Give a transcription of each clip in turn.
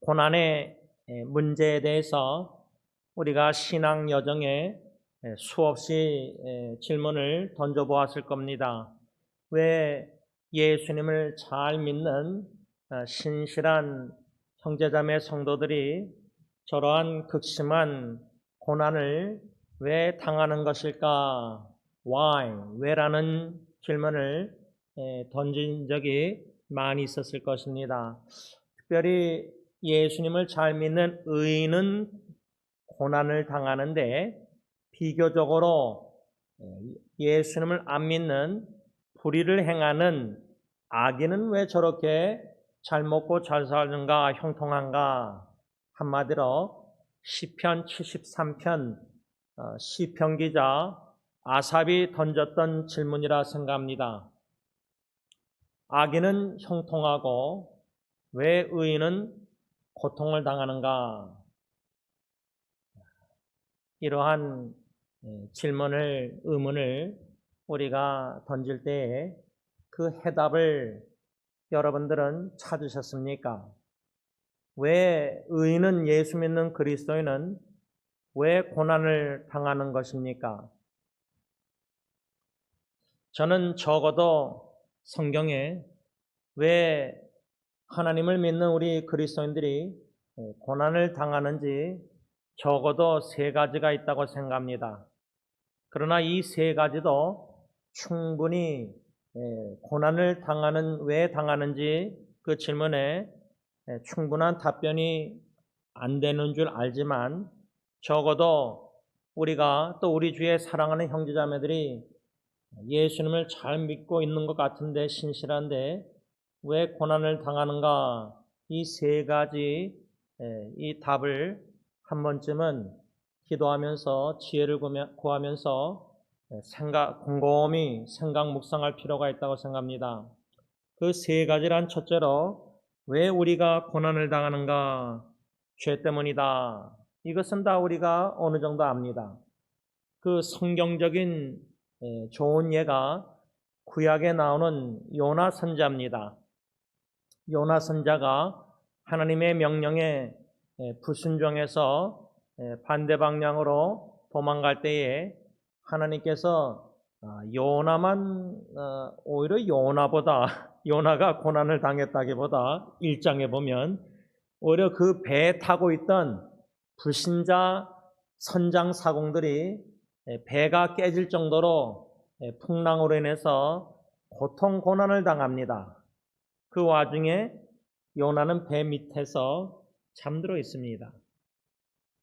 고난의 문제에 대해서 우리가 신앙 여정에 수없이 질문을 던져보았을 겁니다. 왜 예수님을 잘 믿는 신실한 형제자매 성도들이 저러한 극심한 고난을 왜 당하는 것일까? Why? 왜라는 질문을 던진 적이 많이 있었을 것입니다. 특별히 예수님을 잘 믿는 의인은 고난을 당하는데 비교적으로 예수님을 안 믿는 불의를 행하는 악인은 왜 저렇게 잘 먹고 잘 사는가, 형통한가? 한마디로 시편 73편 시편 기자 아삽이 던졌던 질문이라 생각합니다. 악인은 형통하고 왜 의인은 고통을 당하는가? 이러한 의문을 우리가 던질 때에 그 해답을 여러분들은 찾으셨습니까? 왜 의인은, 예수 믿는 그리스도인은 왜 고난을 당하는 것입니까? 저는 적어도 성경에 왜 하나님을 믿는 우리 그리스도인들이 고난을 당하는지 적어도 3가지가 있다고 생각합니다. 그러나 이 3가지도 충분히 고난을 왜 당하는지 그 질문에 충분한 답변이 안 되는 줄 알지만 적어도 우리가 또 우리 주의 사랑하는 형제자매들이 예수님을 잘 믿고 있는 것 같은데 신실한데 왜 고난을 당하는가? 이 3가지 이 답을 한 번쯤은 기도하면서 지혜를 구하면서 곰곰이 생각 묵상할 필요가 있다고 생각합니다. 그 3가지란 첫째로 왜 우리가 고난을 당하는가? 죄 때문이다. 이것은 다 우리가 어느 정도 압니다. 그 성경적인 좋은 예가 구약에 나오는 요나 선자입니다. 요나 선자가 하나님의 명령에 불순종해서 반대 방향으로 도망갈 때에 하나님께서 요나만 오히려 요나가 고난을 당했다기보다 1장에 보면 오히려 그 배에 타고 있던 불신자 선장 사공들이 배가 깨질 정도로 풍랑으로 인해서 고통 고난을 당합니다. 그 와중에 요나는 배 밑에서 잠들어 있습니다.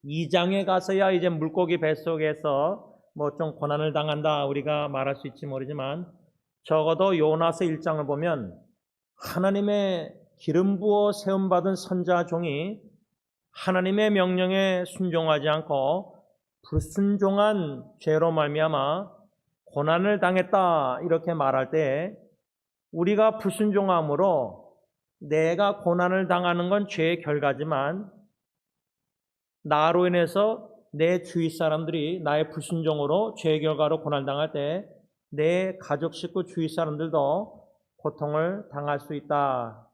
2장에 가서야 이제 물고기 뱃속에서 뭐 좀 고난을 당한다 우리가 말할 수 있지 모르지만 적어도 요나서 1장을 보면 하나님의 기름 부어 세움받은 선자 종이 하나님의 명령에 순종하지 않고 불순종한 죄로 말미암아 고난을 당했다 이렇게 말할 때 우리가 불순종함으로 내가 고난을 당하는 건 죄의 결과지만 나로 인해서 내 주위 사람들이 나의 불순종으로 죄의 결과로 고난을 당할 때 내 가족 식구 주위 사람들도 고통을 당할 수 있다.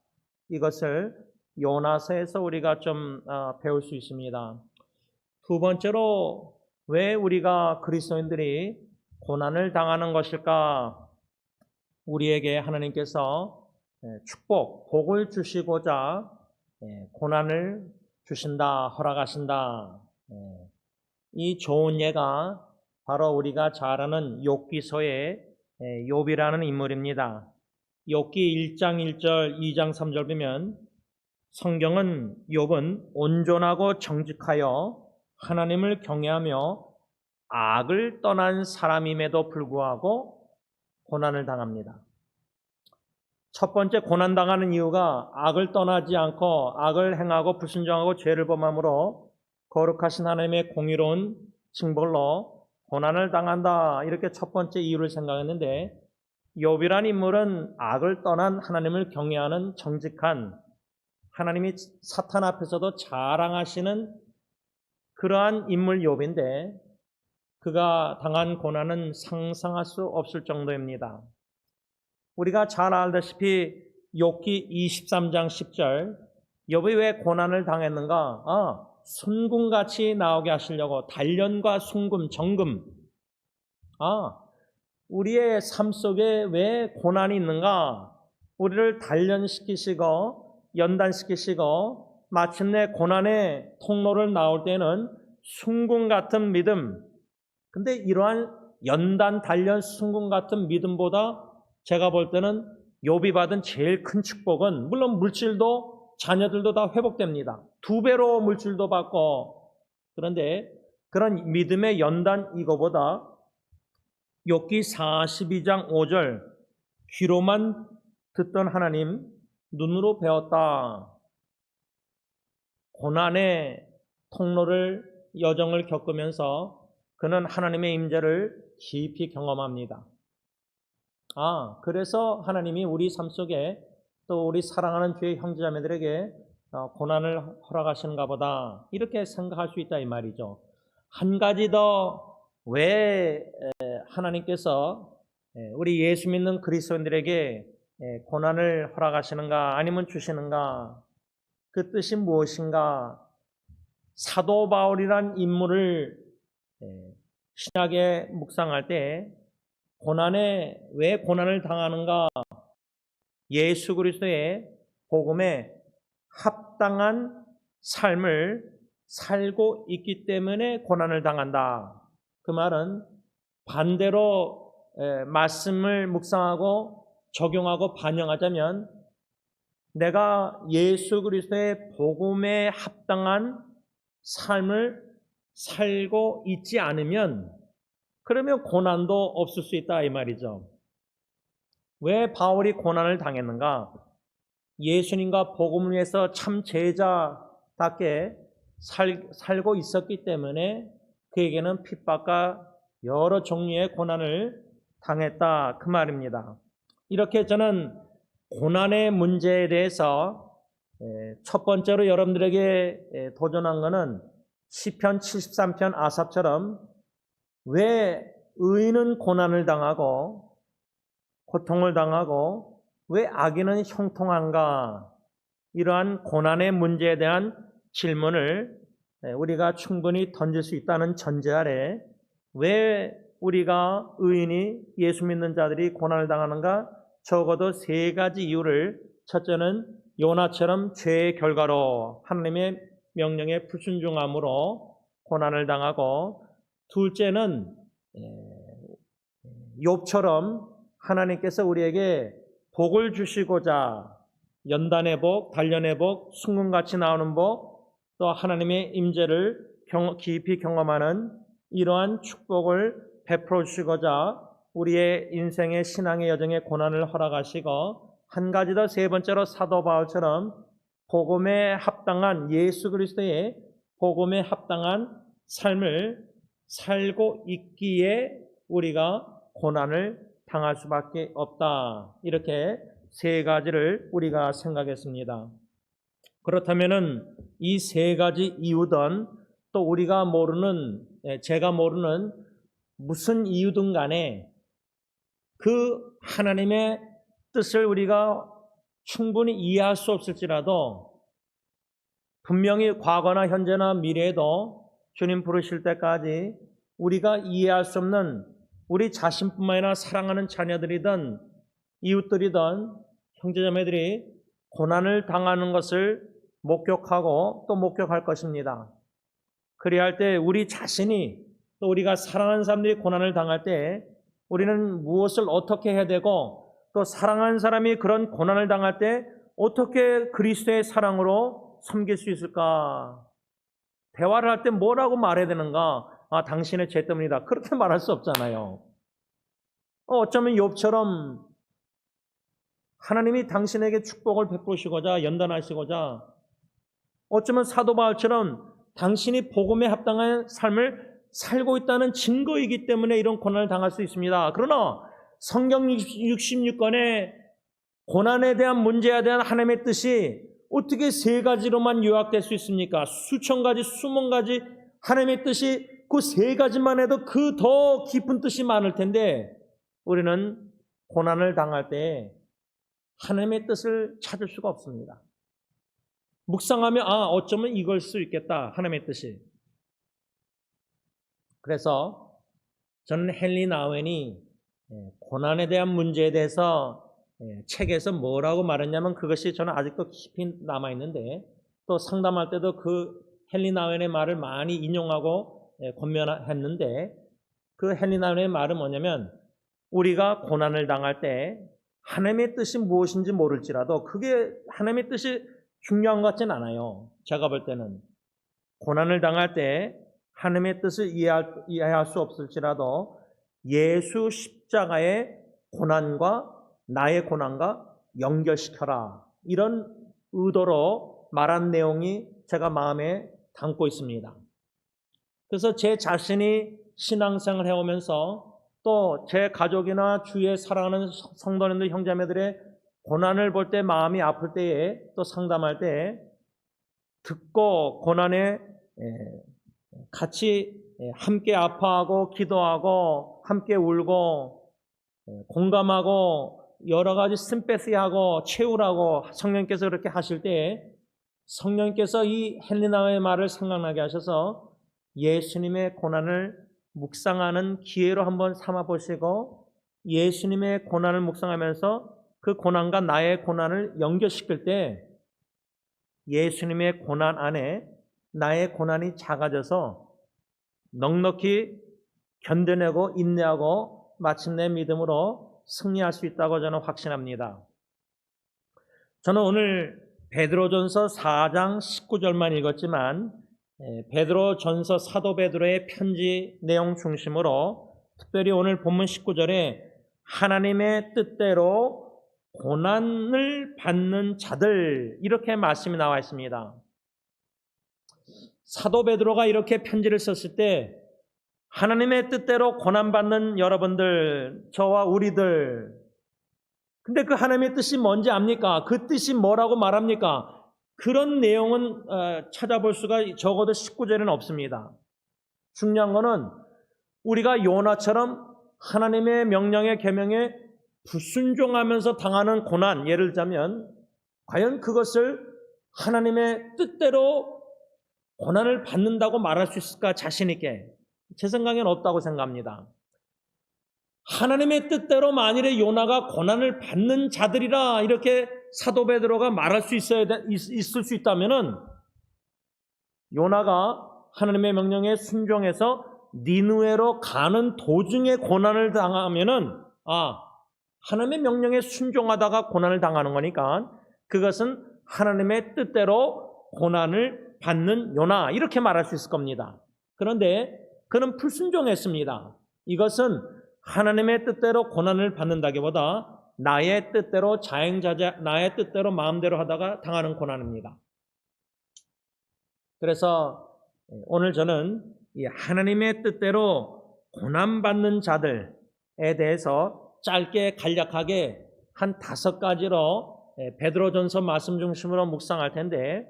이것을 요나서에서 우리가 좀 배울 수 있습니다. 두 번째로 왜 우리가 그리스도인들이 고난을 당하는 것일까? 우리에게 하나님께서 복을 주시고자 고난을 주신다, 허락하신다. 이 좋은 예가 바로 우리가 잘 아는 욥기서의 욥이라는 인물입니다. 욥기 1장 1절, 2장 3절 보면 성경은 욥은 온전하고 정직하여 하나님을 경외하며 악을 떠난 사람임에도 불구하고 고난을 당합니다. 첫 번째 고난당하는 이유가 악을 떠나지 않고 악을 행하고 불순종하고 죄를 범함으로 거룩하신 하나님의 공의로운 징벌로 고난을 당한다. 이렇게 첫 번째 이유를 생각했는데 욥이란 인물은 악을 떠난 하나님을 경외하는 정직한 하나님이 사탄 앞에서도 자랑하시는 그러한 인물 욥인데 그가 당한 고난은 상상할 수 없을 정도입니다. 우리가 잘 알다시피 욥기 23장 10절 욥이 왜 고난을 당했는가? 순금같이 나오게 하시려고 단련과 순금, 정금. 우리의 삶 속에 왜 고난이 있는가? 우리를 단련시키시고 연단시키시고 마침내 고난의 통로를 나올 때는 순금 같은 믿음. 근데 이러한 연단, 단련, 순금 같은 믿음보다 제가 볼 때는 욥이 받은 제일 큰 축복은 물론 물질도 자녀들도 다 회복됩니다. 2배로 물질도 받고 그런데 그런 믿음의 연단 이거보다 욥기 42장 5절 귀로만 듣던 하나님 눈으로 배웠다. 고난의 통로를 여정을 겪으면서 그는 하나님의 임재를 깊이 경험합니다. 그래서 하나님이 우리 삶 속에 또 우리 사랑하는 주의 형제자매들에게 고난을 허락하시는가 보다 이렇게 생각할 수 있다 이 말이죠. 한 가지 더 왜 하나님께서 우리 예수 믿는 그리스도인들에게 고난을 허락하시는가 아니면 주시는가 그 뜻이 무엇인가? 사도 바울이란 인물을 신약에 묵상할 때 왜 고난을 당하는가? 예수 그리스도의 복음에 합당한 삶을 살고 있기 때문에 고난을 당한다. 그 말은 반대로 말씀을 묵상하고 적용하고 반영하자면 내가 예수 그리스도의 복음에 합당한 삶을 살고 있지 않으면 그러면 고난도 없을 수 있다 이 말이죠. 왜 바울이 고난을 당했는가? 예수님과 복음을 위해서 참 제자답게 살고 있었기 때문에 그에게는 핍박과 여러 종류의 고난을 당했다 그 말입니다. 이렇게 저는 고난의 문제에 대해서 첫 번째로 여러분들에게 도전한 것은 시편 73편 아삽처럼 왜 의인은 고난을 당하고 고통을 당하고 왜 악인은 형통한가? 이러한 고난의 문제에 대한 질문을 우리가 충분히 던질 수 있다는 전제 아래 왜 우리가 의인이 예수 믿는 자들이 고난을 당하는가? 적어도 3가지 이유를 첫째는 요나처럼 죄의 결과로 하나님의 명령에 불순종함으로 고난을 당하고 둘째는 욥처럼 하나님께서 우리에게 복을 주시고자 연단의 복, 단련의 복, 순금같이 나오는 복 또 하나님의 임재를 깊이 경험하는 이러한 축복을 베풀어 주시고자 우리의 인생의 신앙의 여정에 고난을 허락하시고 한 가지 더 세 번째로 사도 바울처럼 복음에 합당한 예수 그리스도의 복음에 합당한 삶을 살고 있기에 우리가 고난을 당할 수밖에 없다. 이렇게 3가지를 우리가 생각했습니다. 그렇다면은 이 3가지 이유든 또 우리가 모르는 제가 모르는 무슨 이유든 간에 그 하나님의 뜻을 우리가 충분히 이해할 수 없을지라도 분명히 과거나 현재나 미래에도 주님 부르실 때까지 우리가 이해할 수 없는 우리 자신뿐만 아니라 사랑하는 자녀들이든 이웃들이든 형제자매들이 고난을 당하는 것을 목격하고 또 목격할 것입니다. 그래야 할 때 우리 자신이 또 우리가 사랑하는 사람들이 고난을 당할 때 우리는 무엇을 어떻게 해야 되고 또 사랑하는 사람이 그런 고난을 당할 때 어떻게 그리스도의 사랑으로 섬길 수 있을까? 대화를 할 때 뭐라고 말해야 되는가? 당신의 죄 때문이다. 그렇게 말할 수 없잖아요. 어쩌면 욥처럼 하나님이 당신에게 축복을 베푸시고자 연단하시고자 어쩌면 사도 바울처럼 당신이 복음에 합당한 삶을 살고 있다는 증거이기 때문에 이런 고난을 당할 수 있습니다. 그러나 성경 66권의 고난에 대한 문제에 대한 하나님의 뜻이 어떻게 3가지로만 요약될 수 있습니까? 수천 가지, 수만 가지 하나님의 뜻이 그 3가지만 해도 그 더 깊은 뜻이 많을 텐데 우리는 고난을 당할 때 하나님의 뜻을 찾을 수가 없습니다. 묵상하면 어쩌면 이걸 수 있겠다, 하나님의 뜻이. 그래서 저는 헨리 나우엔이 고난에 대한 문제에 대해서 책에서 뭐라고 말했냐면, 그것이 저는 아직도 깊이 남아있는데, 또 상담할 때도 그 헨리 나우엔의 말을 많이 인용하고 권면했는데, 그 헨리 나우엔의 말은 뭐냐면, 우리가 고난을 당할 때 하나님의 뜻이 무엇인지 모를지라도 그게 하나님의 뜻이 중요한 것 같진 않아요. 제가 볼 때는 고난을 당할 때 하나님의 뜻을 이해할 수 없을지라도 예수 십자가의 고난과 나의 고난과 연결시켜라, 이런 의도로 말한 내용이 제가 마음에 담고 있습니다. 그래서 제 자신이 신앙생활을 해오면서 또 제 가족이나 주위에 사랑하는 성도님들, 형제자매들의 고난을 볼 때, 마음이 아플 때에, 또 상담할 때 듣고 고난에 같이 함께 아파하고 기도하고 함께 울고 공감하고 여러 가지 심패시하고 채우라고 성령께서 그렇게 하실 때, 성령께서 이 헨리 나우엔의 말을 생각나게 하셔서 예수님의 고난을 묵상하는 기회로 한번 삼아 보시고, 예수님의 고난을 묵상하면서 그 고난과 나의 고난을 연결시킬 때 예수님의 고난 안에 나의 고난이 작아져서 넉넉히 견뎌내고 인내하고 마침내 믿음으로 승리할 수 있다고 저는 확신합니다. 저는 오늘 베드로전서 4장 19절만 읽었지만, 베드로전서 사도 베드로의 편지 내용 중심으로 특별히 오늘 본문 19절에 하나님의 뜻대로 고난을 받는 자들, 이렇게 말씀이 나와 있습니다. 사도 베드로가 이렇게 편지를 썼을 때 하나님의 뜻대로 고난받는 여러분들, 저와 우리들, 근데 그 하나님의 뜻이 뭔지 압니까? 그 뜻이 뭐라고 말합니까? 그런 내용은 찾아볼 수가 적어도 19절에는 없습니다. 중요한 거는 우리가 요나처럼 하나님의 명령에 계명에 불순종하면서 당하는 고난, 예를 들자면 과연 그것을 하나님의 뜻대로 고난을 받는다고 말할 수 있을까? 자신 있게. 제 생각에는 없다고 생각합니다. 하나님의 뜻대로 만일에 요나가 고난을 받는 자들이라 이렇게 사도 베드로가 말할 수 있을 수 있다면은, 요나가 하나님의 명령에 순종해서 니느웨로 가는 도중에 고난을 당하면은 하나님의 명령에 순종하다가 고난을 당하는 거니까 그것은 하나님의 뜻대로 고난을 받는 요나, 이렇게 말할 수 있을 겁니다. 그런데 그는 불순종했습니다. 이것은 하나님의 뜻대로 고난을 받는다기보다 나의 뜻대로 자행자재, 나의 뜻대로 마음대로 하다가 당하는 고난입니다. 그래서 오늘 저는 이 하나님의 뜻대로 고난받는 자들에 대해서 짧게 간략하게 한 5가지로 베드로전서 말씀 중심으로 묵상할 텐데,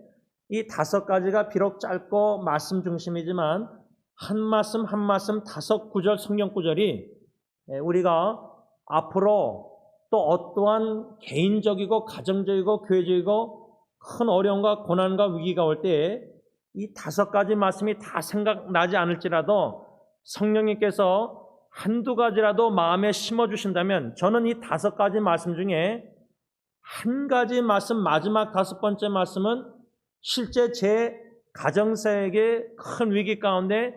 이 5가지가 비록 짧고 말씀 중심이지만 한 말씀 한 말씀 5구절 성경 구절이 우리가 앞으로 또 어떠한 개인적이고 가정적이고 교회적이고 큰 어려움과 고난과 위기가 올 때 이 5가지 말씀이 다 생각나지 않을지라도 성령님께서 한두 가지라도 마음에 심어주신다면, 저는 이 5가지 말씀 중에 한 가지 말씀, 마지막 5번째 말씀은 실제 제 가정사에게 큰 위기 가운데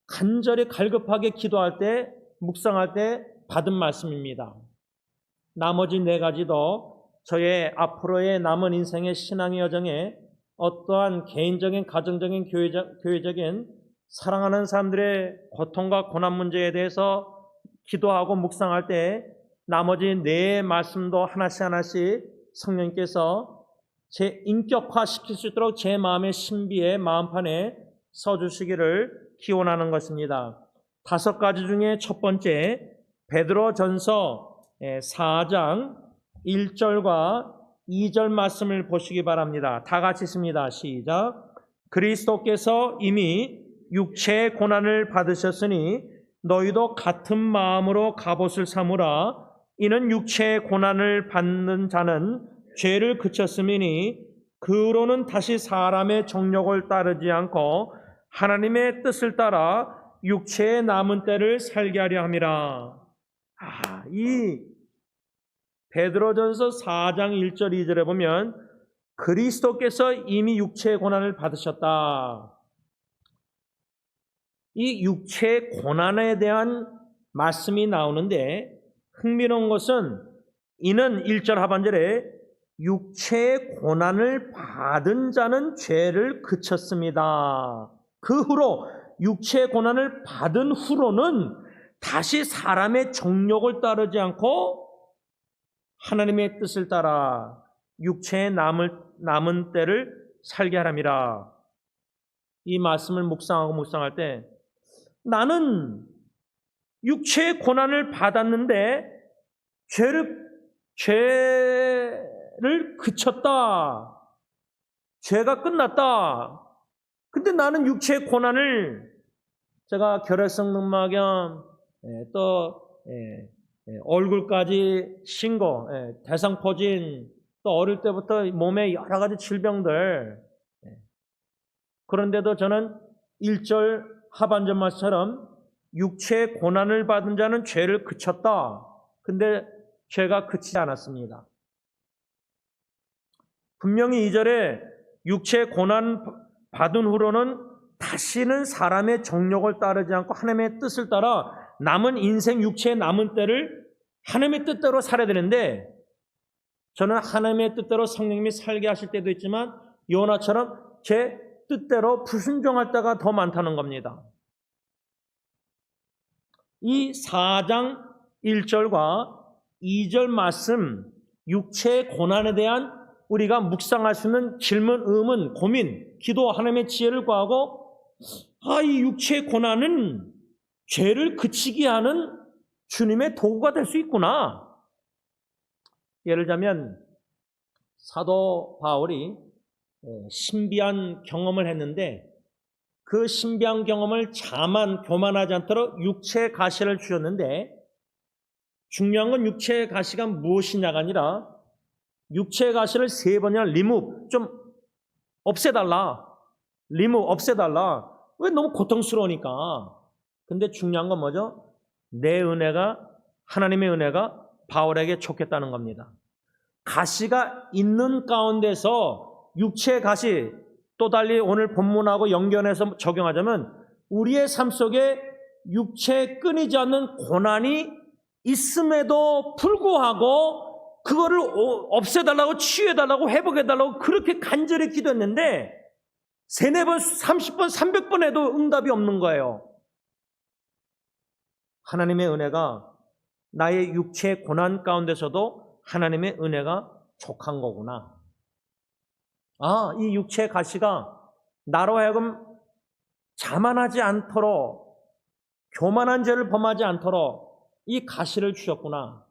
간절히 갈급하게 기도할 때, 묵상할 때 받은 말씀입니다. 나머지 4가지도 저의 앞으로의 남은 인생의 신앙의 여정에 어떠한 개인적인, 가정적인, 교회적인 사랑하는 사람들의 고통과 고난 문제에 대해서 기도하고 묵상할 때 나머지 4 말씀도 하나씩 성령께서 제 인격화시킬 수 있도록 제 마음의 신비에 마음판에 써주시기를 기원하는 것입니다. 5가지 중에 첫 번째, 베드로전서 4장 1절과 2절 말씀을 보시기 바랍니다. 다 같이 읽습니다. 시작. 그리스도께서 이미 육체의 고난을 받으셨으니 너희도 같은 마음으로 갑옷을 삼으라. 이는 육체의 고난을 받는 자는 죄를 그쳤음이니 그로는 다시 사람의 정욕을 따르지 않고 하나님의 뜻을 따라 육체의 남은 때를 살게 하려 함이라. 이 베드로전서 4장 1절 2절에 보면 그리스도께서 이미 육체의 고난을 받으셨다. 이 육체의 고난에 대한 말씀이 나오는데 흥미로운 것은 이는 1절 하반절에 육체의 고난을 받은 자는 죄를 그쳤습니다. 그 후로 육체의 고난을 받은 후로는 다시 사람의 정욕을 따르지 않고 하나님의 뜻을 따라 육체의 남은 때를 살게 하랍니다. 이 말씀을 묵상할 때 나는 육체의 고난을 받았는데 죄를 그쳤다. 죄가 끝났다. 근데 나는 육체의 고난을 제가 결핵성 늑막염 또 얼굴까지 신고 대상포진 또 어릴 때부터 몸에 여러 가지 질병들 그런데도 저는 1절 하반절 말씀처럼 육체의 고난을 받은 자는 죄를 그쳤다. 근데 죄가 그치지 않았습니다. 분명히 2절에 육체의 고난 받은 후로는 다시는 사람의 정욕을 따르지 않고 하나님의 뜻을 따라 남은 인생 육체의 남은 때를 하나님의 뜻대로 살아야 되는데 저는 하나님의 뜻대로 성령님이 살게 하실 때도 있지만 요나처럼 제 뜻대로 불순종할 때가 더 많다는 겁니다. 이 4장 1절과 2절 말씀 육체의 고난에 대한 우리가 묵상할 수 있는 질문, 의문, 고민, 기도 하나님의 지혜를 구하고 이 육체의 고난은 죄를 그치게 하는 주님의 도구가 될 수 있구나. 예를 들자면 사도 바울이 신비한 경험을 했는데 그 신비한 경험을 교만하지 않도록 육체의 가시를 주셨는데 중요한 건 육체의 가시가 무엇이냐가 아니라 육체의 가시를 3번이나 리무브 좀 없애달라. 왜 너무 고통스러우니까. 근데 중요한 건 뭐죠? 하나님의 은혜가 바울에게 좋겠다는 겁니다. 가시가 있는 가운데서 육체의 가시, 또 달리 오늘 본문하고 연결해서 적용하자면 우리의 삶 속에 육체에 끊이지 않는 고난이 있음에도 불구하고 그거를 없애달라고 치유해달라고 회복해달라고 그렇게 간절히 기도했는데 3, 4번, 30번, 300번 해도 응답이 없는 거예요. 하나님의 은혜가 나의 육체의 고난 가운데서도 하나님의 은혜가 족한 거구나. 이 육체의 가시가 나로 하여금 자만하지 않도록 교만한 죄를 범하지 않도록 이 가시를 주셨구나.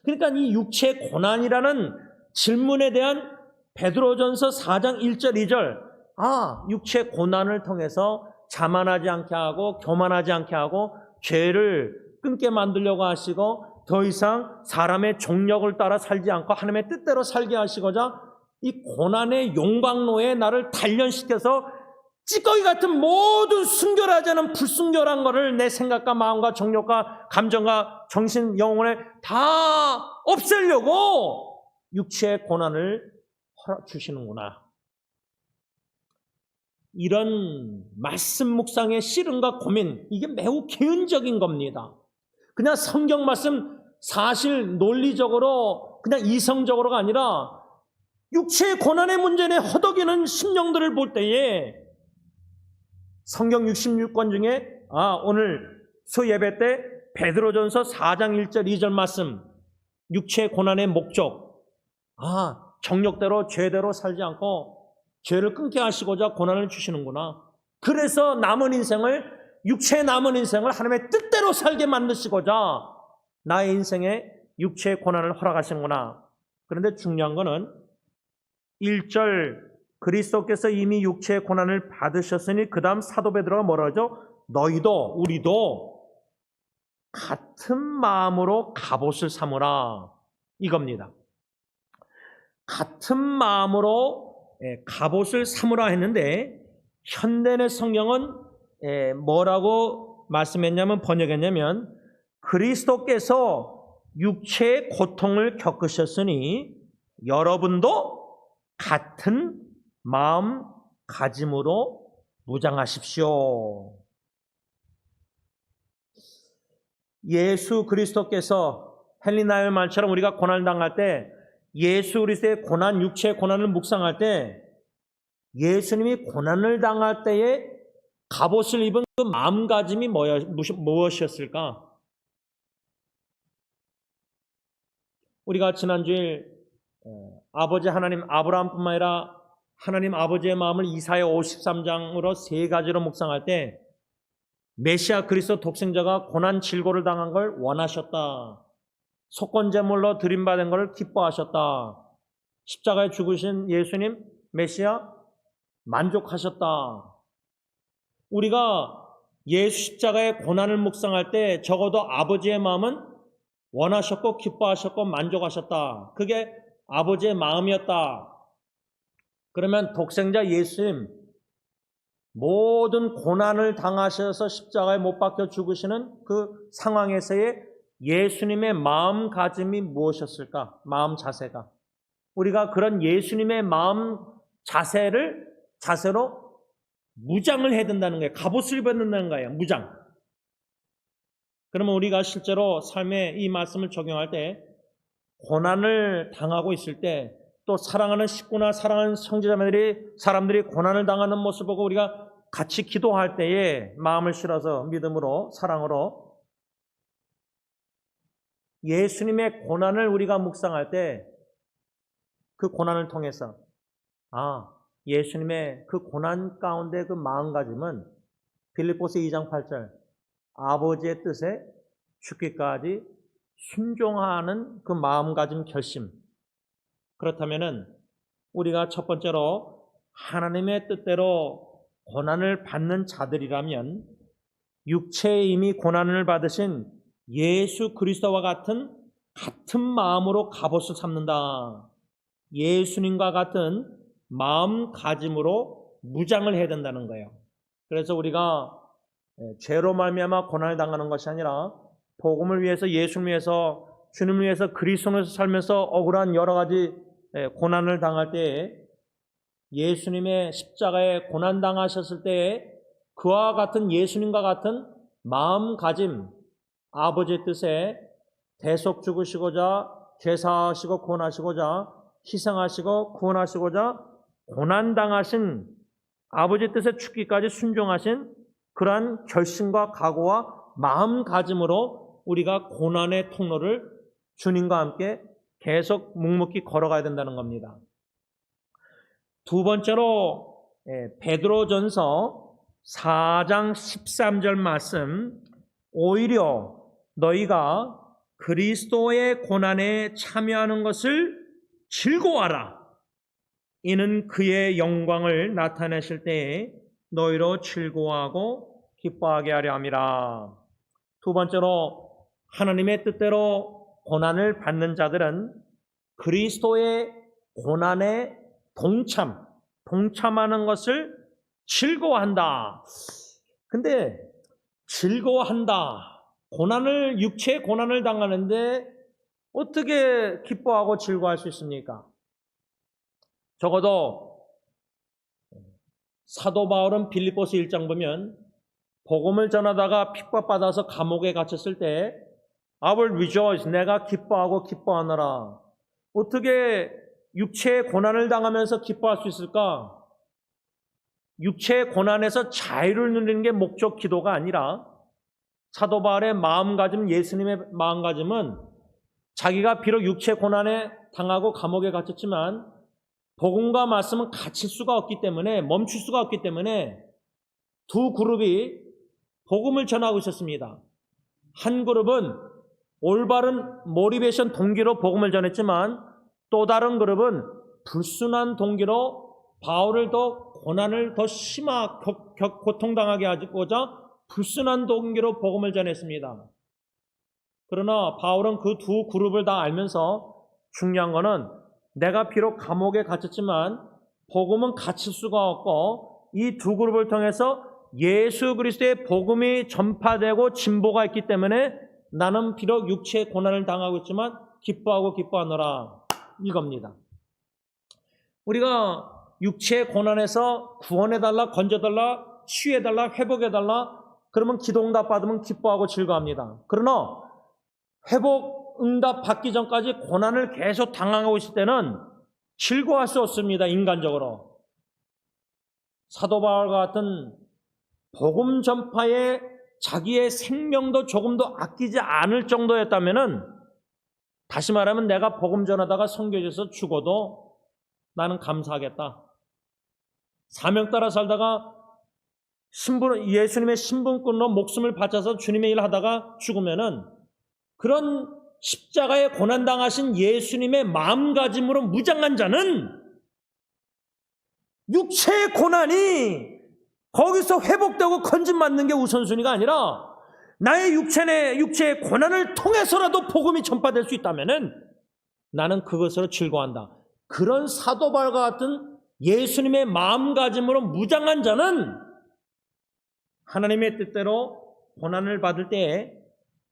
그러니까 이 육체의 고난이라는 질문에 대한 베드로전서 4장 1절 2절 육체의 고난을 통해서 자만하지 않게 하고 교만하지 않게 하고 죄를 끊게 만들려고 하시고 더 이상 사람의 정력을 따라 살지 않고 하나님의 뜻대로 살게 하시고자 이 고난의 용광로에 나를 단련시켜서 찌꺼기 같은 모든 순결하지 않은 불순결한 것을 내 생각과 마음과 정욕과 감정과 정신, 영혼에 다 없애려고 육체의 고난을 허락 주시는구나. 이런 말씀 묵상의 씨름과 고민, 이게 매우 개인적인 겁니다. 그냥 성경 말씀 사실 논리적으로 그냥 이성적으로가 아니라 육체의 고난의 문제에 허덕이는 심령들을 볼 때에 성경 66권 중에 오늘 수예배 때 베드로전서 4장 1절 2절 말씀 육체의 고난의 목적 정욕대로 죄대로 살지 않고 죄를 끊게 하시고자 고난을 주시는구나. 그래서 육체의 남은 인생을 하나님의 뜻대로 살게 만드시고자 나의 인생에 육체의 고난을 허락하시는구나. 그런데 중요한 거는 1절 그리스도께서 이미 육체의 고난을 받으셨으니 그 다음 사도 베드로가 뭐라 하죠? 너희도 우리도 같은 마음으로 갑옷을 삼으라 이겁니다. 같은 마음으로 갑옷을 삼으라 했는데 현대의 성경은 뭐라고 말씀했냐면 번역했냐면 그리스도께서 육체의 고통을 겪으셨으니 여러분도 같은 마음가짐으로 무장하십시오. 예수 그리스도께서 헬리나의 말처럼 우리가 고난을 당할 때 예수 그리스도의 고난, 육체의 고난을 묵상할 때 예수님이 고난을 당할 때에 갑옷을 입은 그 마음가짐이 무엇이었을까? 우리가 지난주일 아버지 하나님 아브라함뿐만 아니라 하나님 아버지의 마음을 이사야 53장으로 세 가지로 묵상할 때 메시아 그리스도 독생자가 고난 질고를 당한 걸 원하셨다. 속건제물로 드림받은 걸 기뻐하셨다. 십자가에 죽으신 예수님 메시아 만족하셨다. 우리가 예수 십자가의 고난을 묵상할 때 적어도 아버지의 마음은 원하셨고 기뻐하셨고 만족하셨다. 그게 아버지의 마음이었다. 그러면 독생자 예수님 모든 고난을 당하셔서 십자가에 못 박혀 죽으시는 그 상황에서의 예수님의 마음가짐이 무엇이었을까? 마음 자세가. 우리가 그런 예수님의 마음 자세로 무장을 해야 된다는 거예요. 갑옷을 입어야 된다는 거예요. 무장. 그러면 우리가 실제로 삶에 이 말씀을 적용할 때 고난을 당하고 있을 때 또 사랑하는 식구나 사랑하는 사람들이 고난을 당하는 모습을 보고 우리가 같이 기도할 때에 마음을 실어서 믿음으로 사랑으로 예수님의 고난을 우리가 묵상할 때 그 고난을 통해서 예수님의 그 고난 가운데 그 마음가짐은 빌립보서 2장 8절 아버지의 뜻에 죽기까지 순종하는 그 마음가짐 결심. 그렇다면은 우리가 첫 번째로 하나님의 뜻대로 고난을 받는 자들이라면 육체에 이미 고난을 받으신 예수 그리스도와 같은 마음으로 갑옷을 삼는다. 예수님과 같은 마음가짐으로 무장을 해야 된다는 거예요. 그래서 우리가 죄로 말미암아 고난을 당하는 것이 아니라 복음을 위해서 예수님을 위해서 주님을 위해서 그리스도에서 살면서 억울한 여러 가지 고난을 당할 때에 예수님의 십자가에 고난 당하셨을 때에 그와 같은 예수님과 같은 마음가짐 아버지의 뜻에 대속 죽으시고자 죄사하시고 구원하시고자 희생하시고 구원하시고자 고난당하신 아버지 뜻에 죽기까지 순종하신 그러한 결심과 각오와 마음가짐으로 우리가 고난의 통로를 주님과 함께 계속 묵묵히 걸어가야 된다는 겁니다. 두 번째로 베드로전서 4장 13절 말씀 오히려 너희가 그리스도의 고난에 참여하는 것을 즐거워하라. 이는 그의 영광을 나타내실 때에 너희로 즐거워하고 기뻐하게 하려 함이라. 두 번째로 하나님의 뜻대로 고난을 받는 자들은 그리스도의 고난에 동참하는 것을 즐거워한다. 근데 즐거워한다. 육체의 고난을 당하는데 어떻게 기뻐하고 즐거워할 수 있습니까? 적어도 사도 바울은 빌립보서 1장 보면 복음을 전하다가 핍박받아서 감옥에 갇혔을 때 I will rejoice, 내가 기뻐하고 기뻐하노라. 어떻게 육체의 고난을 당하면서 기뻐할 수 있을까? 육체의 고난에서 자유를 누리는 게 목적 기도가 아니라 사도 바울의 마음가짐, 예수님의 마음가짐은 자기가 비록 육체 고난에 당하고 감옥에 갇혔지만 복음과 말씀은 멈출 수가 없기 때문에 두 그룹이 복음을 전하고 있었습니다. 한 그룹은 올바른 모티베이션 동기로 복음을 전했지만 또 다른 그룹은 불순한 동기로 바울을 더 고난을 더 심하게 고통당하게 하고자 불순한 동기로 복음을 전했습니다. 그러나 바울은 그 두 그룹을 다 알면서 중요한 거는 내가 비록 감옥에 갇혔지만 복음은 갇힐 수가 없고 이 두 그룹을 통해서 예수 그리스도의 복음이 전파되고 진보가 있기 때문에 나는 비록 육체의 고난을 당하고 있지만 기뻐하고 기뻐하노라 이겁니다. 우리가 육체의 고난에서 구원해달라, 건져달라, 치유해달라, 회복해달라 그러면 기도 응답 받으면 기뻐하고 즐거워합니다. 그러나 회복 응답 받기 전까지 고난을 계속 당하고 있을 때는 즐거워할 수 없습니다. 인간적으로. 사도 바울과 같은 복음 전파에 자기의 생명도 조금도 아끼지 않을 정도였다면은 다시 말하면 내가 복음 전하다가 선교지에서 죽어도 나는 감사하겠다. 사명 따라 살다가 예수님의 신분권으로 목숨을 바쳐서 주님의 일 하다가 죽으면은 그런 십자가에 고난당하신 예수님의 마음가짐으로 무장한 자는 육체의 고난이 거기서 회복되고 건진받는 게 우선순위가 아니라 나의 육체의 고난을 통해서라도 복음이 전파될 수 있다면은 나는 그것으로 즐거워한다. 그런 사도 바울과 같은 예수님의 마음가짐으로 무장한 자는 하나님의 뜻대로 고난을 받을 때에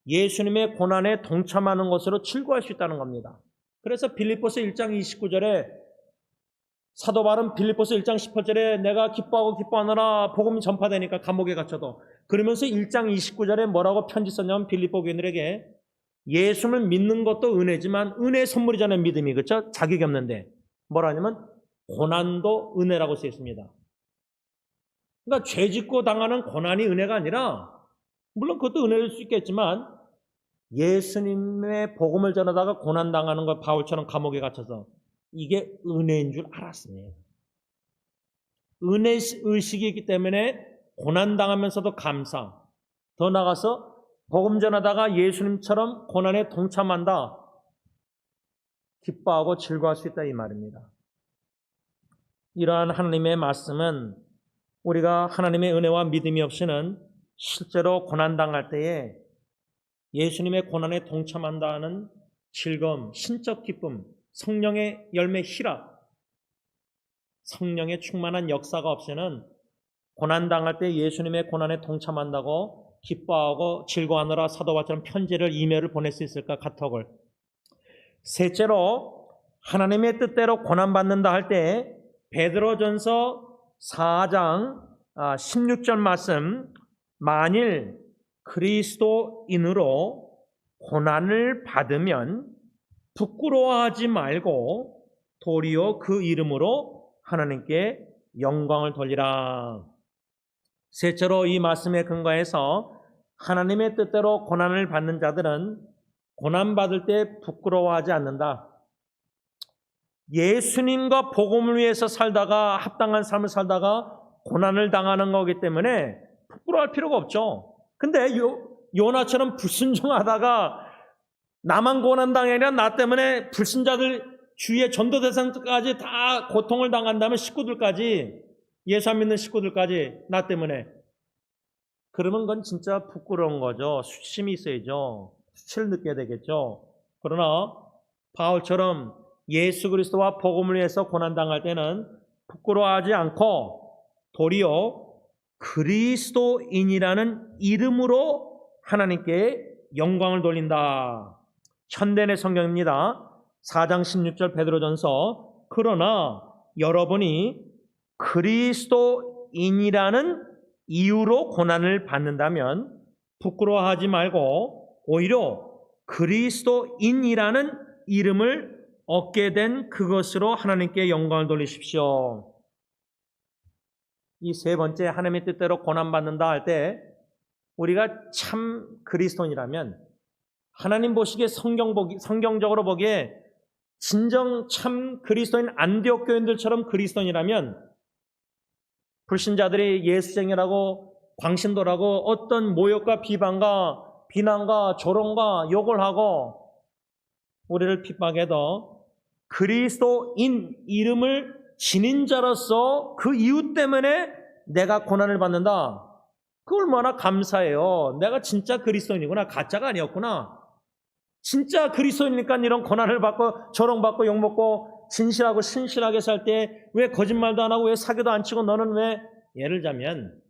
예수님의 고난에 동참하는 것으로 즐거워할 수 있다는 겁니다. 그래서 빌립보서 1장 29절에 사도 바울은 빌립보서 1장 18절에 내가 기뻐하고 기뻐하느라 복음이 전파되니까 감옥에 갇혀도 그러면서 1장 29절에 뭐라고 편지 썼냐면 빌립보 교인들에게 예수를 믿는 것도 은혜지만 은혜의 선물이잖아요. 믿음이. 그렇죠? 자격이 없는데 뭐라 하냐면 고난도 은혜라고 쓰여 있습니다. 그러니까 죄 짓고 당하는 고난이 은혜가 아니라 물론 그것도 은혜일 수 있겠지만 예수님의 복음을 전하다가 고난당하는 것 바울처럼 감옥에 갇혀서 이게 은혜인 줄 알았습니다. 은혜의식이 있기 때문에 고난당하면서도 감사, 더 나아가서 복음 전하다가 예수님처럼 고난에 동참한다, 기뻐하고 즐거워할 수 있다 이 말입니다. 이러한 하나님의 말씀은 우리가 하나님의 은혜와 믿음이 없이는 실제로 고난당할 때에 예수님의 고난에 동참한다는 즐거움, 신적 기쁨, 성령의 열매 희락, 성령의 충만한 역사가 없이는 고난당할 때 예수님의 고난에 동참한다고 기뻐하고 즐거워하느라 사도 바울처럼 편지를 이메일을 보낼 수 있을까? 카톡을. 셋째로 하나님의 뜻대로 고난받는다 할 때 베드로전서 4장 16절 말씀, 만일 그리스도인으로 고난을 받으면 부끄러워하지 말고 도리어 그 이름으로 하나님께 영광을 돌리라. 셋째로 이 말씀에 근거해서 하나님의 뜻대로 고난을 받는 자들은 고난받을 때 부끄러워하지 않는다. 예수님과 복음을 위해서 살다가 합당한 삶을 살다가 고난을 당하는 거기 때문에 부끄러워할 필요가 없죠. 근데 요나처럼 불순종하다가 나만 고난당해 아니라 나 때문에 불신자들 주위의 전도 대상까지 다 고통을 당한다면 식구들까지, 예수 안 믿는 식구들까지 나 때문에, 그러면 그건 진짜 부끄러운 거죠. 수심이 있어야죠. 수치를 느껴야 되겠죠. 그러나 바울처럼 예수 그리스도와 복음을 위해서 고난당할 때는 부끄러워하지 않고 도리어 그리스도인이라는 이름으로 하나님께 영광을 돌린다. 현대의 성경입니다. 4장 16절 베드로전서, 그러나 여러분이 그리스도인이라는 이유로 고난을 받는다면 부끄러워하지 말고 오히려 그리스도인이라는 이름을 얻게 된 그것으로 하나님께 영광을 돌리십시오. 이 세 번째, 하나님의 뜻대로 고난받는다 할 때 우리가 참 그리스도인이라면, 하나님 보시기에 성경적으로 보기에 진정 참 그리스도인 안디옥 교인들처럼 그리스도인이라면 불신자들이 예수쟁이라고 광신도라고 어떤 모욕과 비방과 비난과 조롱과 욕을 하고 우리를 핍박해도 그리스도인 이름을 지닌 자로서 그 이유 때문에 내가 고난을 받는다. 그 얼마나 감사해요. 내가 진짜 그리스도인이구나. 가짜가 아니었구나. 진짜 그리스도인이니까 이런 고난을 받고 조롱받고 욕먹고 진실하고 신실하게 살 때 왜 거짓말도 안 하고 왜 사기도 안 치고 너는 왜, 예를 들자면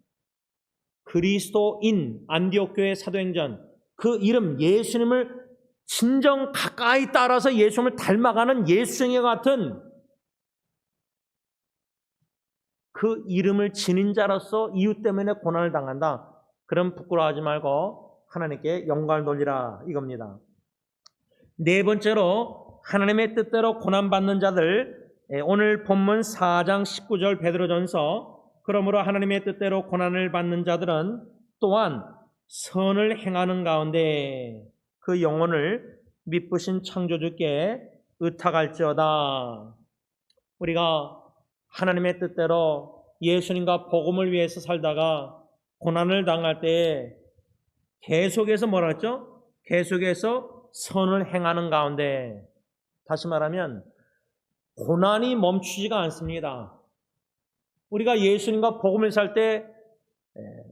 그리스도인 안디옥 교회 사도행전 그 이름 예수님을 진정 가까이 따라서 예수님을 닮아가는 예수쟁이 같은 그 이름을 지닌 자로서 이유 때문에 고난을 당한다. 그럼 부끄러워하지 말고 하나님께 영광을 돌리라 이겁니다. 네 번째로 하나님의 뜻대로 고난받는 자들, 오늘 본문 4장 19절 베드로전서, 그러므로 하나님의 뜻대로 고난을 받는 자들은 또한 선을 행하는 가운데 그 영혼을 미쁘신 창조주께 의탁할지어다. 우리가 하나님의 뜻대로 예수님과 복음을 위해서 살다가 고난을 당할 때 계속해서 뭐라 했죠? 계속해서 선을 행하는 가운데, 다시 말하면 고난이 멈추지가 않습니다. 우리가 예수님과 복음을 살 때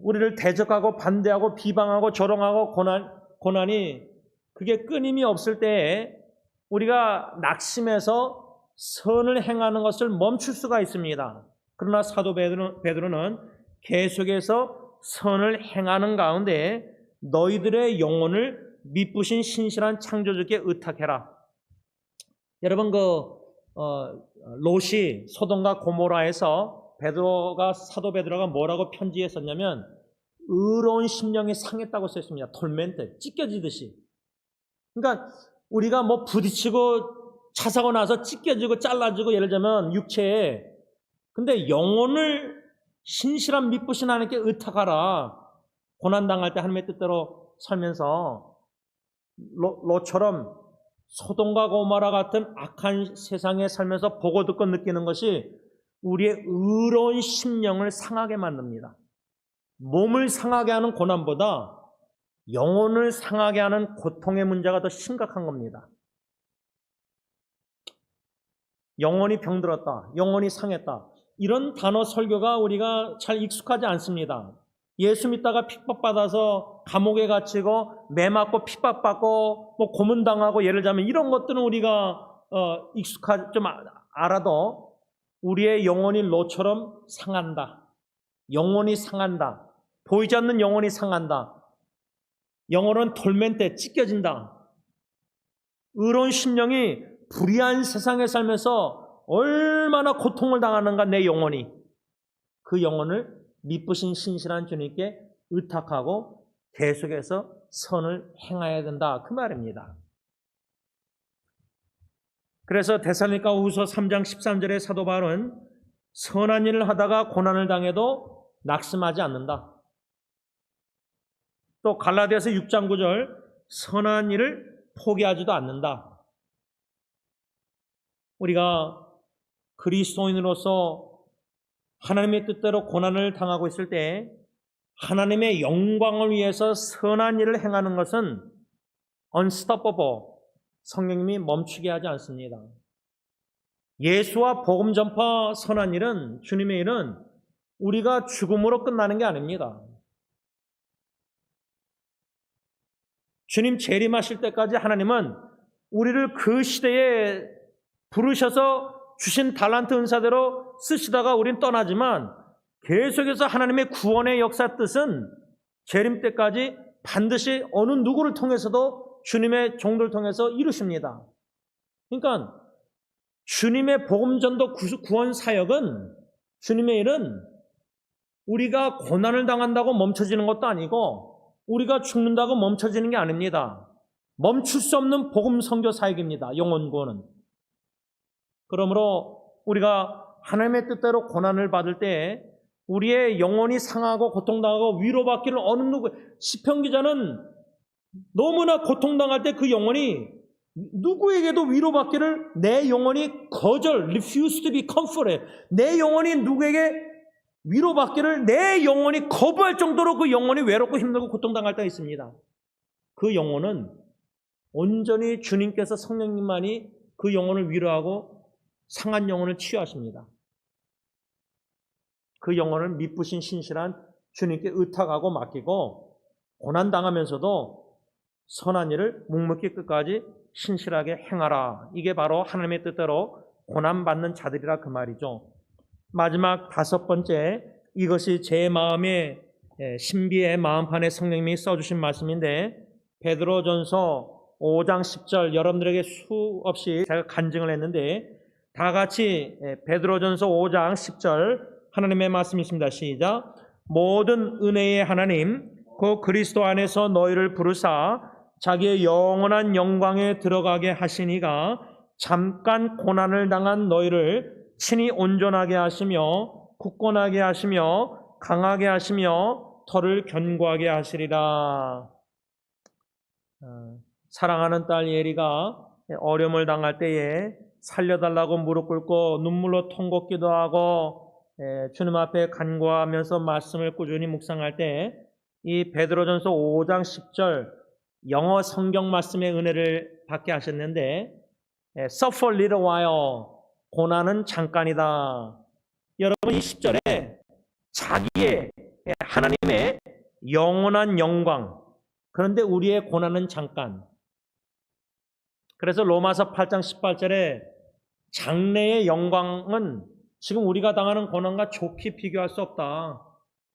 우리를 대적하고 반대하고 비방하고 조롱하고 고난이 그게 끊임이 없을 때 우리가 낙심해서 선을 행하는 것을 멈출 수가 있습니다. 그러나 사도 베드로는 계속해서 선을 행하는 가운데 너희들의 영혼을 미쁘신 신실한 창조주께 의탁해라. 여러분 롯이 소돔과 고모라에서 사도 베드로가 뭐라고 편지에 썼냐면 의로운 심령이 상했다고 썼습니다. 톨멘트, 찢겨지듯이. 그러니까 우리가 뭐 부딪히고 차 사고 나서 찢겨지고 잘라지고 예를 들자면 육체에, 근데 영혼을 신실한 미쁘신 하나님께 의탁하라. 고난당할 때 하나님의 뜻대로 살면서 롯처럼 소돔과 고모라 같은 악한 세상에 살면서 보고 듣고 느끼는 것이 우리의 의로운 심령을 상하게 만듭니다. 몸을 상하게 하는 고난보다 영혼을 상하게 하는 고통의 문제가 더 심각한 겁니다. 영혼이 병들었다, 영혼이 상했다, 이런 단어 설교가 우리가 잘 익숙하지 않습니다. 예수 믿다가 핍박받아서 감옥에 갇히고 매 맞고 핍박받고 뭐 고문당하고 예를 들자면 이런 것들은 우리가 좀 알아도 우리의 영혼이 롯처럼 상한다. 영혼이 상한다. 보이지 않는 영혼이 상한다. 영혼은 돌멘때 찢겨진다. 의로운 심령이 불의한 세상에 살면서 얼마나 고통을 당하는가 내 영혼이. 그 영혼을 미쁘신 신실한 주님께 의탁하고 계속해서 선을 행해야 된다. 그 말입니다. 그래서 데살로니가후서 3장 13절의 사도 바울은 선한 일을 하다가 고난을 당해도 낙심하지 않는다. 또 갈라디아서 6장 9절 선한 일을 포기하지도 않는다. 우리가 그리스도인으로서 하나님의 뜻대로 고난을 당하고 있을 때 하나님의 영광을 위해서 선한 일을 행하는 것은 unstoppable, 성령님이 멈추게 하지 않습니다. 예수와 복음 전파 선한 일은, 주님의 일은 우리가 죽음으로 끝나는 게 아닙니다. 주님 재림하실 때까지 하나님은 우리를 그 시대에 부르셔서 주신 달란트 은사대로 쓰시다가 우린 떠나지만 계속해서 하나님의 구원의 역사 뜻은 재림 때까지 반드시 어느 누구를 통해서도 주님의 종들을 통해서 이루십니다. 그러니까 주님의 복음전도 구원 사역은, 주님의 일은 우리가 고난을 당한다고 멈춰지는 것도 아니고 우리가 죽는다고 멈춰지는 게 아닙니다. 멈출 수 없는 복음 선교 사역입니다. 영혼 구원은. 그러므로 우리가 하나님의 뜻대로 고난을 받을 때 우리의 영혼이 상하고 고통당하고 위로받기를 어느 누구, 시편 기자는 너무나 고통당할 때 그 영혼이 누구에게도 위로받기를 내 영혼이 거절, refuse to be comforted, 내 영혼이 누구에게 위로받기를 내 영혼이 거부할 정도로 그 영혼이 외롭고 힘들고 고통당할 때가 있습니다. 그 영혼은 온전히 주님께서 성령님만이 그 영혼을 위로하고 상한 영혼을 치유하십니다. 그 영혼을 미쁘신 신실한 주님께 의탁하고 맡기고 고난당하면서도 선한 일을 묵묵히 끝까지 신실하게 행하라. 이게 바로 하나님의 뜻대로 고난받는 자들이라 그 말이죠. 마지막 다섯 번째, 이것이 제 마음의 신비의 마음판에 성령님이 써주신 말씀인데 베드로전서 5장 10절 여러분들에게 수없이 제가 간증을 했는데 다 같이 베드로전서 5장 10절 하나님의 말씀이 있습니다. 시작. 모든 은혜의 하나님 그 그리스도 안에서 너희를 부르사 자기의 영원한 영광에 들어가게 하시니가 잠깐 고난을 당한 너희를 친히 온전하게 하시며 굳건하게 하시며 강하게 하시며 터를 견고하게 하시리라. 사랑하는 딸 예리가 어려움을 당할 때에 살려달라고 무릎 꿇고 눈물로 통곡기도 하고 주님 앞에 간구하면서 말씀을 꾸준히 묵상할 때 이 베드로전서 5장 10절 영어 성경 말씀의 은혜를 받게 하셨는데 suffer little while 고난은 잠깐이다. 여러분 이 10절에 자기의 하나님의 영원한 영광 그런데 우리의 고난은 잠깐. 그래서 로마서 8장 18절에 장래의 영광은 지금 우리가 당하는 고난과 좋게 비교할 수 없다.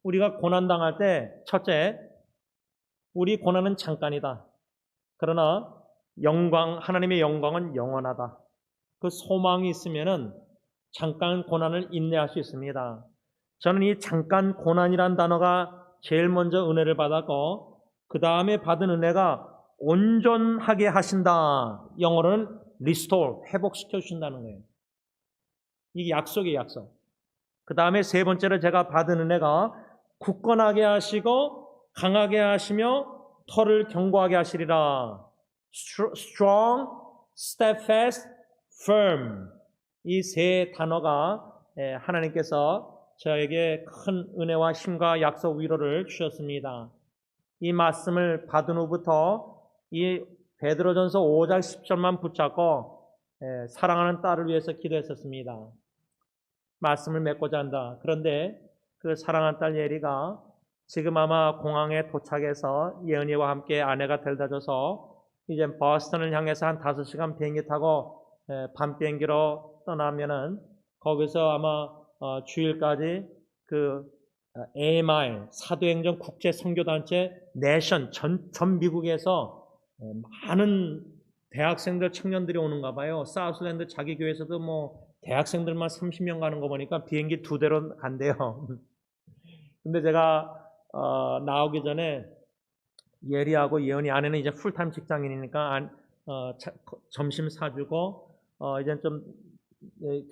우리가 고난당할 때 첫째, 우리 고난은 잠깐이다. 그러나 영광, 하나님의 영광은 영원하다. 그 소망이 있으면은 잠깐 고난을 인내할 수 있습니다. 저는 이 잠깐 고난이란 단어가 제일 먼저 은혜를 받았고 그 다음에 받은 은혜가 온전하게 하신다. 영어로는 restore, 회복시켜 주신다는 거예요. 이게 약속이에요, 약속. 그 다음에 세 번째로 제가 받은 은혜가 굳건하게 하시고 강하게 하시며 터를 견고하게 하시리라. strong, steadfast, firm. 이 세 단어가 하나님께서 저에게 큰 은혜와 힘과 약속 위로를 주셨습니다. 이 말씀을 받은 후부터 이 베드로전서 5장 10절만 붙잡고 사랑하는 딸을 위해서 기도했었습니다. 말씀을 맺고자 한다. 그런데 그 사랑하는 딸 예리가 지금 아마 공항에 도착해서 예은이와 함께 아내가 데려다줘서 이제 버스턴을 향해서 한 5시간 비행기 타고 밤 비행기로 떠나면은 거기서 아마 주일까지 그 AMI 사도행전 국제 선교단체 내션 전 미국에서 많은 대학생들 청년들이 오는가 봐요. 사우스랜드 자기 교회에서도 뭐 대학생들만 30명 가는 거 보니까 비행기 2대로 간대요. 근데 제가 나오기 전에 예리하고 예언이 아내는 이제 풀타임 직장인이니까 점심 사주고 이제 좀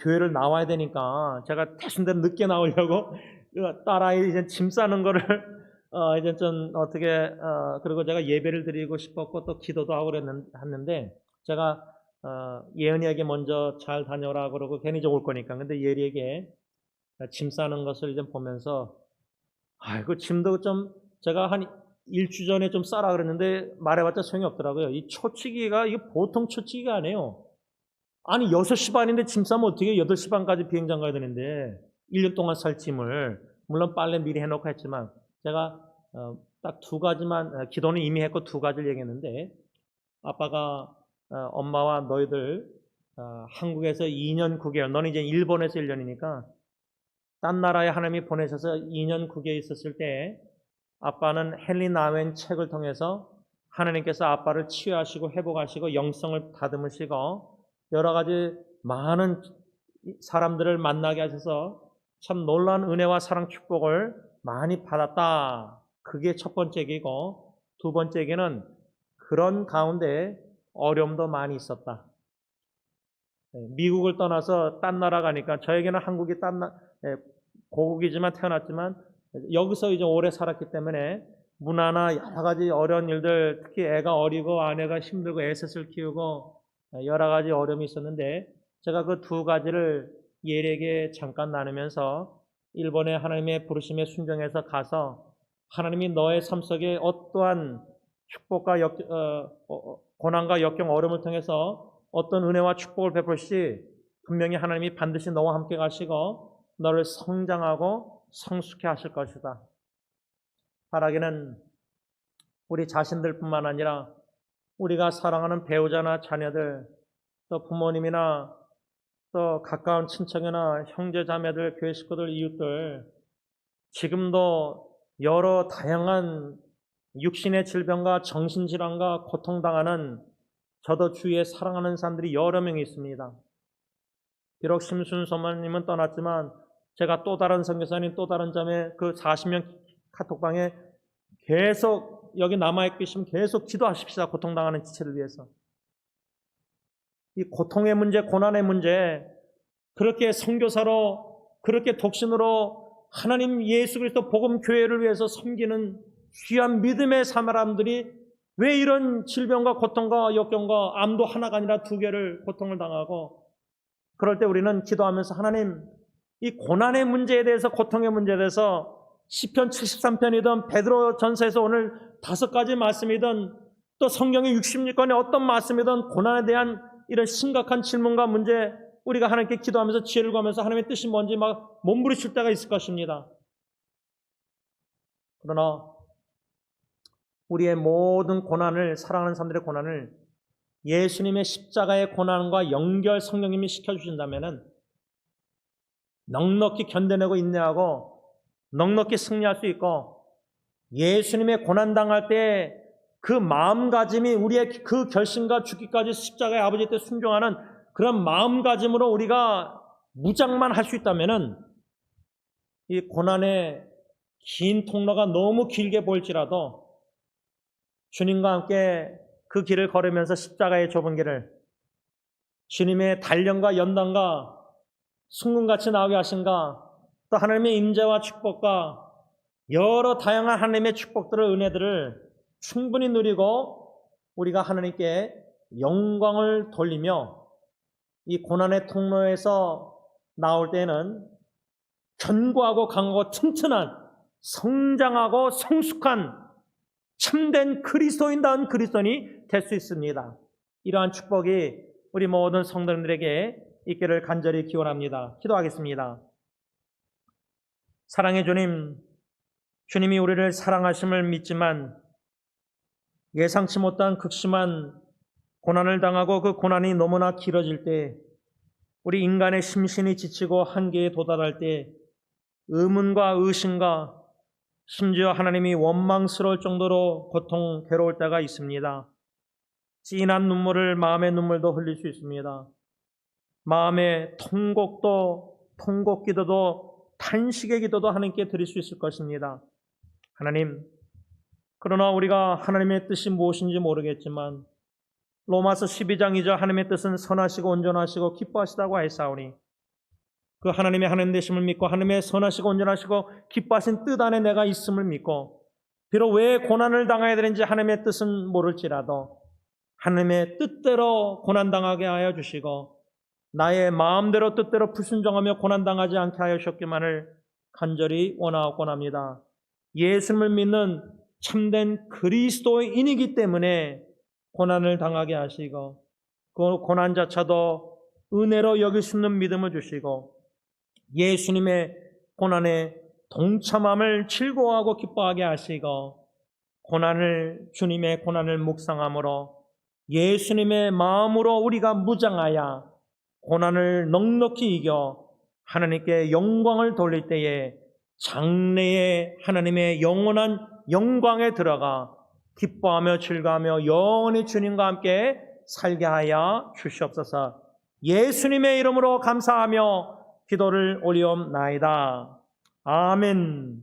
교회를 나와야 되니까 제가 대순대로 늦게 나오려고 딸아이 이제 짐 싸는 거를 이제 좀 어떻게 그리고 제가 예배를 드리고 싶었고 또 기도도 하고 했는데 제가 예은이에게 먼저 잘 다녀라 그러고 괜히 이제 올 거니까 근데 예리에게 짐 싸는 것을 이제 보면서 아이고 짐도 좀 제가 한 일주 전에 좀 싸라 그랬는데 말해봤자 소용이 없더라고요. 이 초치기가 이게 보통 초치기가 아니에요. 아니 6시 반인데 짐 싸면 어떻게 8시 반까지 비행장 가야 되는데 1년 동안 살 짐을 물론 빨래 미리 해놓고 했지만 제가 딱 2가지만 기도는 이미 했고 2가지를 얘기했는데 아빠가 엄마와 너희들 한국에서 2년 9개월 너는 이제 일본에서 1년이니까 딴 나라에 하나님이 보내셔서 2년 9개월 있었을 때 아빠는 헨리 나웬 책을 통해서 하나님께서 아빠를 치유하시고 회복하시고 영성을 다듬으시고 여러 가지 많은 사람들을 만나게 하셔서 참 놀라운 은혜와 사랑 축복을 많이 받았다. 그게 첫 번째 얘기고 두 번째 얘기는 그런 가운데 어려움도 많이 있었다. 미국을 떠나서 딴 나라 가니까 저에게는 한국이 고국이지만 태어났지만 여기서 이제 오래 살았기 때문에 문화나 여러 가지 어려운 일들 특히 애가 어리고 아내가 힘들고 애셋을 키우고 여러 가지 어려움이 있었는데 제가 그 2가지를 예리에게 잠깐 나누면서 일본의 하나님의 부르심에 순종해서 가서 하나님이 너의 삶 속에 어떠한 축복과 고난과 역경 어려움을 통해서 어떤 은혜와 축복을 베풀시 분명히 하나님이 반드시 너와 함께 가시고 너를 성장하고 성숙해 하실 것이다. 바라기는 우리 자신들뿐만 아니라 우리가 사랑하는 배우자나 자녀들 또 부모님이나 또 가까운 친척이나 형제 자매들, 교회 식구들, 이웃들 지금도 여러 다양한 육신의 질병과 정신질환과 고통당하는 저도 주위에 사랑하는 사람들이 여러 명 있습니다. 비록 심순 소마님은 떠났지만 제가 또 다른 선교사님, 또 다른 자매 그 40명 카톡방에 계속 여기 남아있고 계시면 계속 기도하십시다. 고통당하는 지체를 위해서. 이 고통의 문제, 고난의 문제, 그렇게 선교사로, 그렇게 독신으로 하나님 예수 그리스도 복음 교회를 위해서 섬기는 귀한 믿음의 사람들이 왜 이런 질병과 고통과 역경과 암도 하나가 아니라 2개를 고통을 당하고, 그럴 때 우리는 기도하면서 하나님, 이 고난의 문제에 대해서, 고통의 문제에 대해서 시편 73편이든 베드로 전서에서 오늘 5가지 말씀이든 또 성경의 66권의 어떤 말씀이든 고난에 대한 이런 심각한 질문과 문제, 우리가 하나님께 기도하면서 지혜를 구하면서 하나님의 뜻이 뭔지 막 몸부리칠 때가 있을 것입니다. 그러나 우리의 모든 고난을, 사랑하는 사람들의 고난을 예수님의 십자가의 고난과 연결 성령님이 시켜주신다면 넉넉히 견뎌내고 인내하고 넉넉히 승리할 수 있고, 예수님의 고난당할 때 그 마음가짐이 우리의 그 결심과 죽기까지 십자가의 아버지 때 순종하는 그런 마음가짐으로 우리가 무장만 할 수 있다면 이 고난의 긴 통로가 너무 길게 보일지라도 주님과 함께 그 길을 걸으면서 십자가의 좁은 길을 주님의 단련과 연단과 순금같이 나오게 하신가, 또 하나님의 임재와 축복과 여러 다양한 하나님의 축복들을, 은혜들을 충분히 누리고 우리가 하나님께 영광을 돌리며 이 고난의 통로에서 나올 때는 견고하고 강하고 튼튼한, 성장하고 성숙한 참된 그리스도인다운 그리스도인이 될 수 있습니다. 이러한 축복이 우리 모든 성도님들에게 있기를 간절히 기원합니다. 기도하겠습니다. 사랑의 주님, 주님이 우리를 사랑하심을 믿지만 예상치 못한 극심한 고난을 당하고 그 고난이 너무나 길어질 때, 우리 인간의 심신이 지치고 한계에 도달할 때 의문과 의심과 심지어 하나님이 원망스러울 정도로 고통, 괴로울 때가 있습니다. 진한 눈물을, 마음의 눈물도 흘릴 수 있습니다. 마음의 통곡 기도도, 탄식의 기도도 하나님께 드릴 수 있을 것입니다. 하나님, 그러나 우리가 하나님의 뜻이 무엇인지 모르겠지만 로마서 12장 2절 하나님의 뜻은 선하시고 온전하시고 기뻐하시다고 하였사오니, 그 하나님의 하나님 되심을 믿고 하나님의 선하시고 온전하시고 기뻐하신 뜻 안에 내가 있음을 믿고, 비록 왜 고난을 당해야 되는지 하나님의 뜻은 모를지라도 하나님의 뜻대로 고난당하게 하여 주시고 나의 마음대로 뜻대로 불순종하며 고난당하지 않게 하여 주셨기만을 간절히 원하옵곤 합니다. 예수님을 믿는 참된 그리스도인이기 때문에 고난을 당하게 하시고, 그 고난자차도 은혜로 여길 수 있는 믿음을 주시고 예수님의 고난에 동참함을 즐거워하고 기뻐하게 하시고, 주님의 고난을 묵상함으로 예수님의 마음으로 우리가 무장하여 고난을 넉넉히 이겨 하나님께 영광을 돌릴 때에 장래의 하나님의 영원한 영광에 들어가 기뻐하며 즐거워하며 영원히 주님과 함께 살게 하여 주시옵소서. 예수님의 이름으로 감사하며 기도를 올리옵나이다. 아멘.